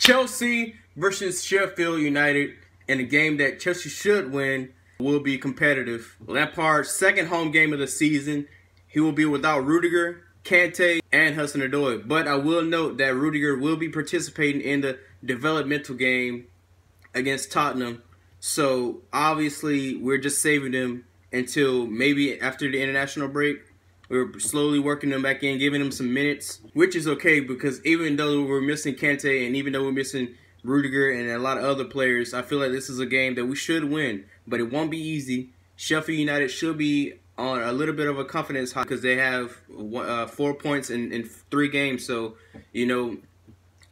Chelsea versus Sheffield United in a game that Chelsea should win. Will be competitive. Lampard's second home game of the season. He will be without Rudiger, Kante, and Hudson-Odoi. But I will note that Rudiger will be participating in the developmental game against Tottenham. So obviously we're just saving him until maybe after the international break. We're slowly working him back in, giving him some minutes, which is okay because even though we're missing Kante and even though we're missing Rudiger and a lot of other players, I feel like this is a game that we should win, but it won't be easy. Sheffield United should be on a little bit of a confidence high because they have 4 points in 3 games. So, you know,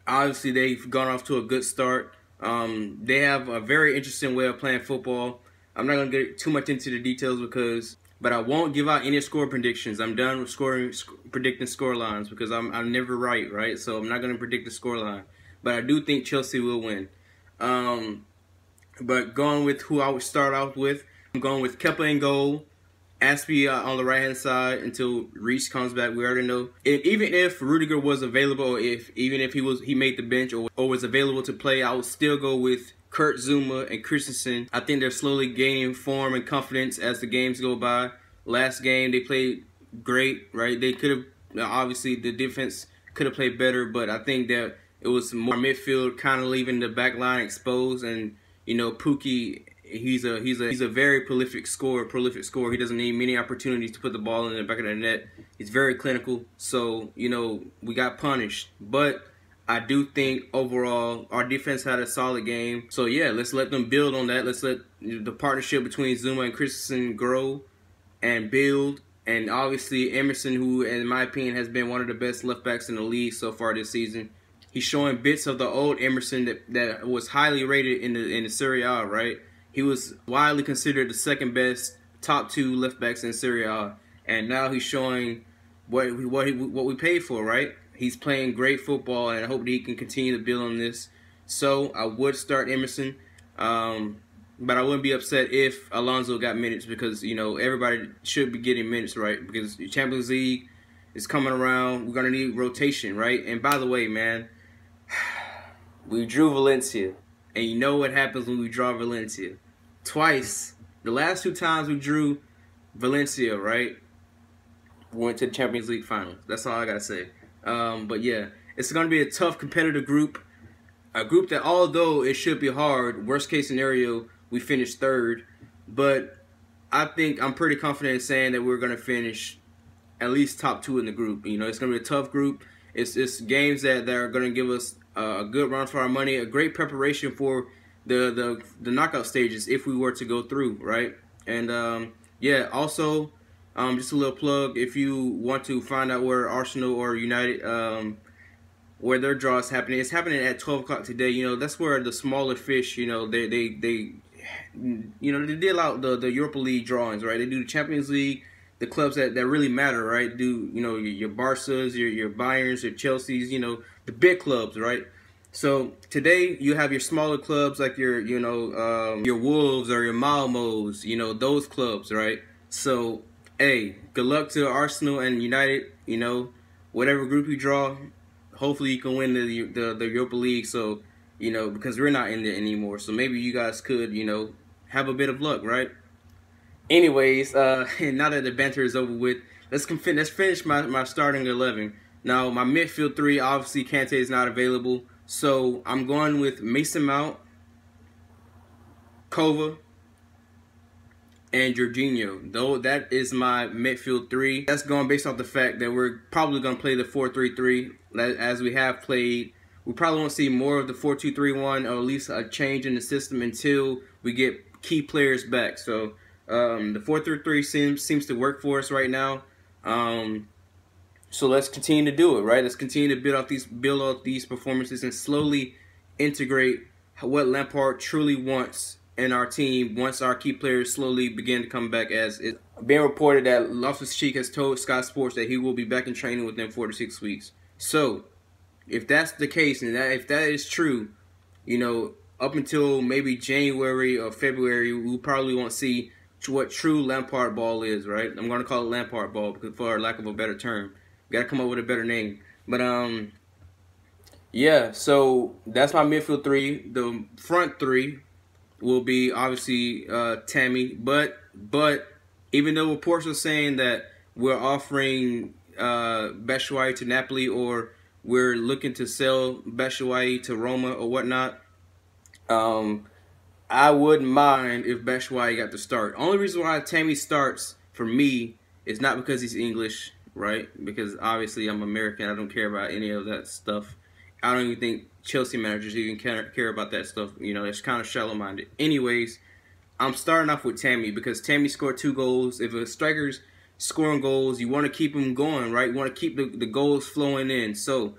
obviously they've gone off to a good start. They have a very interesting way of playing football. I'm not going to get too much into the details but I won't give out any score predictions. I'm done with predicting score lines because I'm never right? So I'm not going to predict the score line. But I do think Chelsea will win. But going with who I would start off with, I'm going with Kepa in goal, Aspie on the right-hand side until Reece comes back. We already know. Even if Rudiger was available, or even if he made the bench or was available to play, I would still go with Kurt Zouma and Christensen. I think they're slowly gaining form and confidence as the games go by. Last game they played great, right? They could have, obviously the defense could have played better, but I think that it was more midfield kind of leaving the back line exposed. And you know, Pukki, he's a very prolific scorer. He doesn't need many opportunities to put the ball in the back of the net. He's very clinical. So, you know, we got punished. But I do think overall our defense had a solid game. So yeah, let's let them build on that. Let's let the partnership between Zouma and Christensen grow and build. And obviously Emerson, who in my opinion has been one of the best left backs in the league so far this season. He's showing bits of the old Emerson that was highly rated in the Serie A, right? He was widely considered the second best top 2 left backs in Serie A, and now he's showing what we paid for, right? He's playing great football, and I hope that he can continue to build on this. So I would start Emerson, but I wouldn't be upset if Alonso got minutes because, you know, everybody should be getting minutes, right? Because the Champions League is coming around. We're gonna need rotation, right? And by the way, man, we drew Valencia, and you know what happens when we draw Valencia. Twice, the last 2 times we drew Valencia, right, we went to the Champions League finals. That's all I gotta say. But yeah, it's gonna be a tough competitive group. A group that, although it should be hard, worst case scenario, we finish 3rd. But I think I'm pretty confident in saying that we're gonna finish at least top 2 in the group. You know, it's gonna be a tough group. It's games that are gonna give us a good run for our money, a great preparation for the knockout stages if we were to go through, right? And yeah, also just a little plug, if you want to find out where Arsenal or United where their draw is happening, it's happening at 12 o'clock today. You know, that's where the smaller fish, you know, they deal out the Europa League drawings, right? They do the Champions League, the clubs that really matter, right? Do, you know, your Barças, your Bayerns, your Chelseas, you know, the big clubs, right? So today you have your smaller clubs like your Wolves or your Malmos, you know, those clubs, right? So, hey, good luck to Arsenal and United. You know, whatever group you draw, hopefully you can win the Europa League. So, you know, because we're not in there anymore. So maybe you guys could, you know, have a bit of luck, right? Anyways, now that the banter is over with, let's finish my starting 11. Now, my midfield 3, obviously Kante is not available. So I'm going with Mason Mount, Kova, and Jorginho. Though that is my midfield 3. That's going based off the fact that we're probably going to play the 4-3-3 as we have played. We probably won't see more of the 4-2-3-1 or at least a change in the system until we get key players back. So the 4-3-3 seems to work for us right now. So let's continue to do it, right? Let's continue to build off these performances and slowly integrate what Lampard truly wants in our team once our key players slowly begin to come back. As it's being reported that Loftus-Cheek has told Sky Sports that he will be back in training within 4 to 6 weeks. So if that's the case and if that is true, you know, up until maybe January or February, we probably won't see what true Lampard ball is, right? I'm going to call it Lampard ball for lack of a better term. Got to come up with a better name. But Yeah, so that's my midfield three. The front three will be obviously Tammy, but even though reports are saying that we're offering Batshuayi to Napoli, or we're looking to sell Batshuayi to Roma or whatnot, um, I wouldn't mind if Batshuayi got to start. Only reason why Tammy starts for me is not because he's English, right? Because obviously I'm American. I don't care about any of that stuff. I don't even think Chelsea managers even care about that stuff. You know, it's kind of shallow-minded. Anyways, I'm starting off with Tammy because Tammy scored 2 goals. If a striker's scoring goals, you want to keep him going, right? You want to keep the goals flowing in. So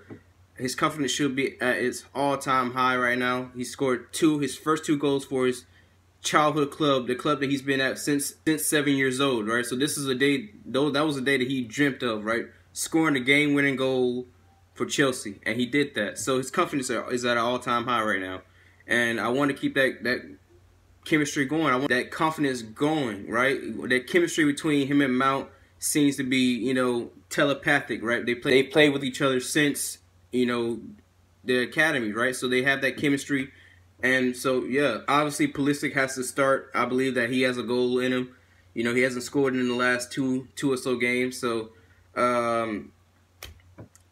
his confidence should be at its all-time high right now. He scored his first 2 goals for his childhood club, the club that he's been at since 7 years old, right? So this is a day, though, that was a day that he dreamt of, right? Scoring the game-winning goal for Chelsea, and he did that. So his confidence is at an all-time high right now, and I want to keep that chemistry going. I want that confidence going, right? That chemistry between him and Mount seems to be, you know, telepathic, right? They play with each other since, you know, the academy, right? So they have that chemistry. And so, yeah, obviously Pulisic has to start. I believe that he has a goal in him. You know, he hasn't scored in the last two or so games. So,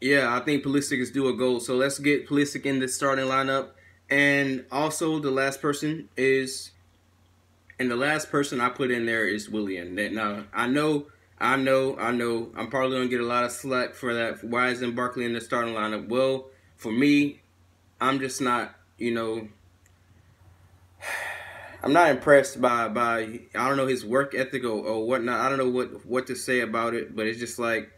yeah, I think Pulisic is due a goal. So let's get Pulisic in the starting lineup. And also the last person I put in there is Willian. Now, I know, I'm probably going to get a lot of slack for that. Why isn't Barkley in the starting lineup? Well, for me, I'm just not, you know, I'm not impressed by I don't know, his work ethic or whatnot. I don't know what to say about it, but it's just like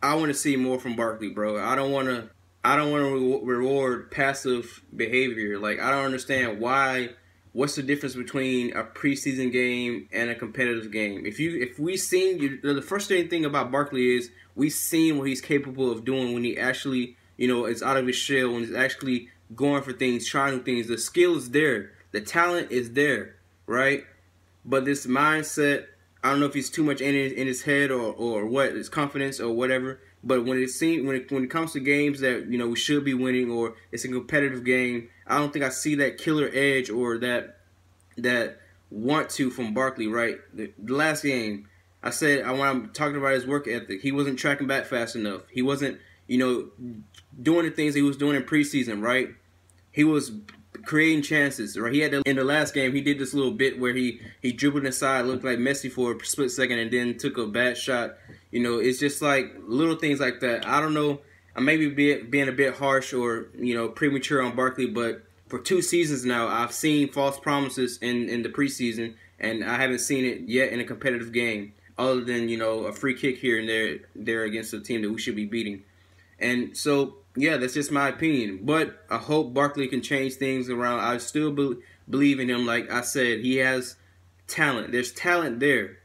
I want to see more from Barkley, bro. I don't want to reward passive behavior. Like, I don't understand why. What's the difference between a preseason game and a competitive game? If we seen the frustrating thing about Barkley is we've seen what he's capable of doing when he actually, you know, is out of his shell, when he's actually going for things, trying new things. The skill is there, the talent is there, right? But this mindset, I don't know if he's too much in his head or what, his confidence or whatever. But when it comes to games that, you know, we should be winning, or it's a competitive game, I don't think I see that killer edge or that want to from Barkley, right? The last game, I said when I'm talking about his work ethic, he wasn't tracking back fast enough. He wasn't, you know, doing the things he was doing in preseason, right? He was creating chances, right? He had in the last game, he did this little bit where he dribbled inside, looked like Messi for a split second, and then took a bad shot. You know, it's just like little things like that. I don't know. I may be being a bit harsh or, you know, premature on Barkley, but for 2 seasons now, I've seen false promises in the preseason, and I haven't seen it yet in a competitive game, other than, you know, a free kick here and there against a team that we should be beating. And so, yeah, that's just my opinion. But I hope Barkley can change things around. I still believe in him. Like I said, he has talent. There's talent there.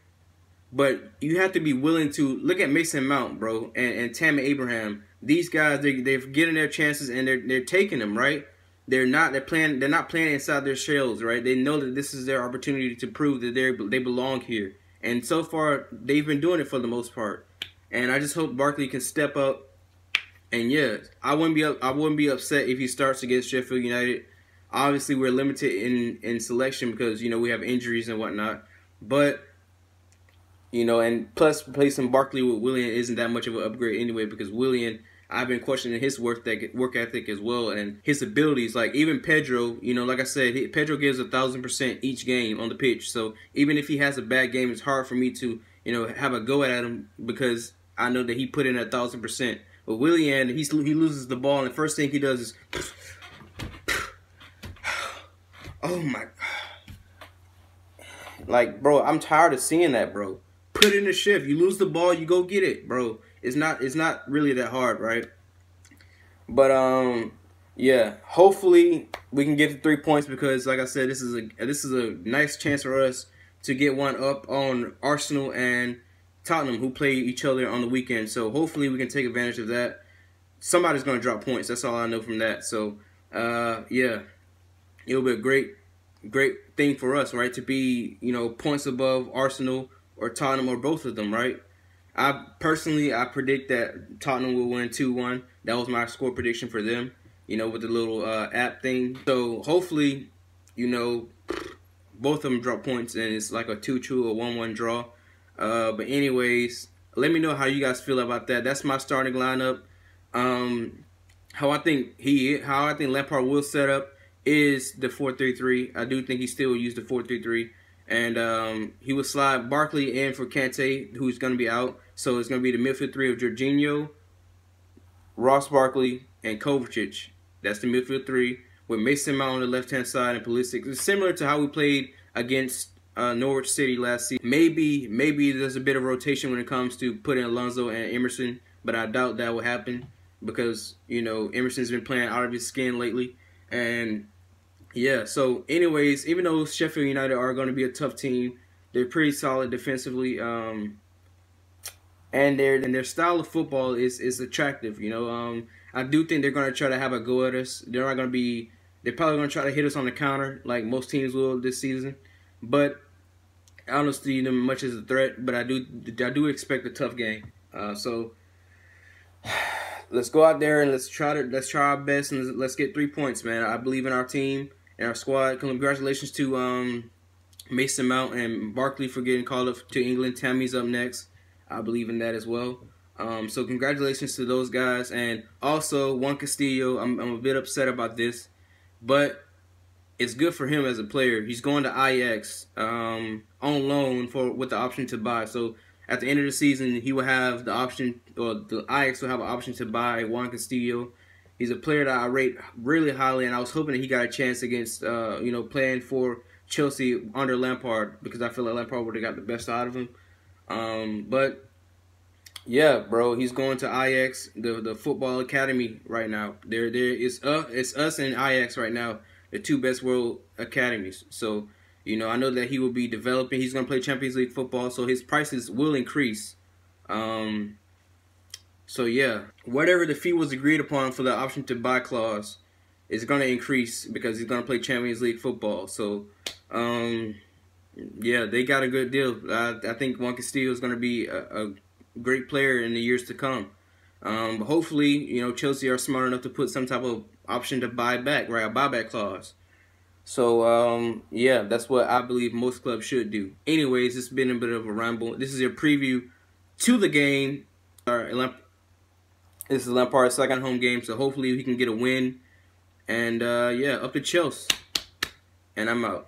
But you have to be willing to look at Mason Mount, bro, and Tammy Abraham. These guys, they're getting their chances and they're taking them, right? They're not playing inside their shells, right? They know that this is their opportunity to prove that they belong here. And so far, they've been doing it for the most part. And I just hope Barkley can step up. And yeah, I wouldn't be upset if he starts against Sheffield United. Obviously, we're limited in selection because, you know, we have injuries and whatnot. But, you know, and plus replacing Barkley with Willian isn't that much of an upgrade anyway, because Willian, I've been questioning his work ethic as well, and his abilities. Like, even Pedro, you know, like I said, Pedro gives 1,000% each game on the pitch. So even if he has a bad game, it's hard for me to, you know, have a go at him because I know that he put in 1,000%. But Willian, he loses the ball, and the first thing he does is, oh my, like, bro, I'm tired of seeing that, bro. Put in a shift. You lose the ball, you go get it, bro. It's not really that hard, right? But yeah, hopefully we can get the 3 points because, like I said, this is a nice chance for us to get one up on Arsenal and Tottenham, who play each other on the weekend. So hopefully we can take advantage of that. Somebody's going to drop points. That's all I know from that. So yeah, it'll be a great thing for us, right? To be, you know, points above Arsenal or Tottenham or both of them, right? I predict that Tottenham will win 2-1 That was my score prediction for them, you know, with the little app thing. So hopefully, you know, both of them drop points and it's like a 2-2 or 1-1 draw. But anyways, let me know how you guys feel about that. That's my starting lineup. How I think Lampard will set up is the 4-3-3. I do think he still will use the 4-3-3. And he will slide Barkley in for Kante, who's going to be out. So it's going to be the midfield three of Jorginho, Ross Barkley, and Kovacic. That's the midfield three with Mason Mount on the left-hand side and Pulisic. It's similar to how we played against Norwich City last season. Maybe there's a bit of rotation when it comes to putting Alonso and Emerson, but I doubt that will happen because, you know, Emerson's been playing out of his skin lately. And yeah, so anyways, even though Sheffield United are going to be a tough team, they're pretty solid defensively, and their style of football is attractive. You know, I do think they're going to try to have a go at us. They're not going to be. They're probably going to try to hit us on the counter like most teams will this season, but I don't see them much as a threat. But I do expect a tough game. So let's go out there and let's try our best and let's get 3 points, man. I believe in our team and our squad. Congratulations to Mason Mount and Barkley for getting called up to England. Tammy's up next. I believe in that as well. So congratulations to those guys. And also Juan Castillo, I'm a bit upset about this, but it's good for him as a player. He's going to Ajax on loan with the option to buy. So at the end of the season, he will have the option, or the Ajax will have an option to buy Juan Castillo. He's a player that I rate really highly, and I was hoping that he got a chance against, you know, playing for Chelsea under Lampard, because I feel like Lampard would have got the best out of him. But yeah, bro, he's going to Ajax, the football academy right now. It's us and Ajax right now, the two best world academies. So, you know, I know that he will be developing. He's going to play Champions League football, so his prices will increase. So yeah, whatever the fee was agreed upon for the option to buy clause is going to increase because he's going to play Champions League football. So, yeah, they got a good deal. I think Juan Castillo is going to be a great player in the years to come. But hopefully, you know, Chelsea are smart enough to put some type of option to buy back, right? A buyback clause. So, yeah, that's what I believe most clubs should do. Anyways, it's been a bit of a ramble. This is your preview to the game. This is Lampard's second home game, so hopefully he can get a win. And, yeah, up to Chelsea. And I'm out.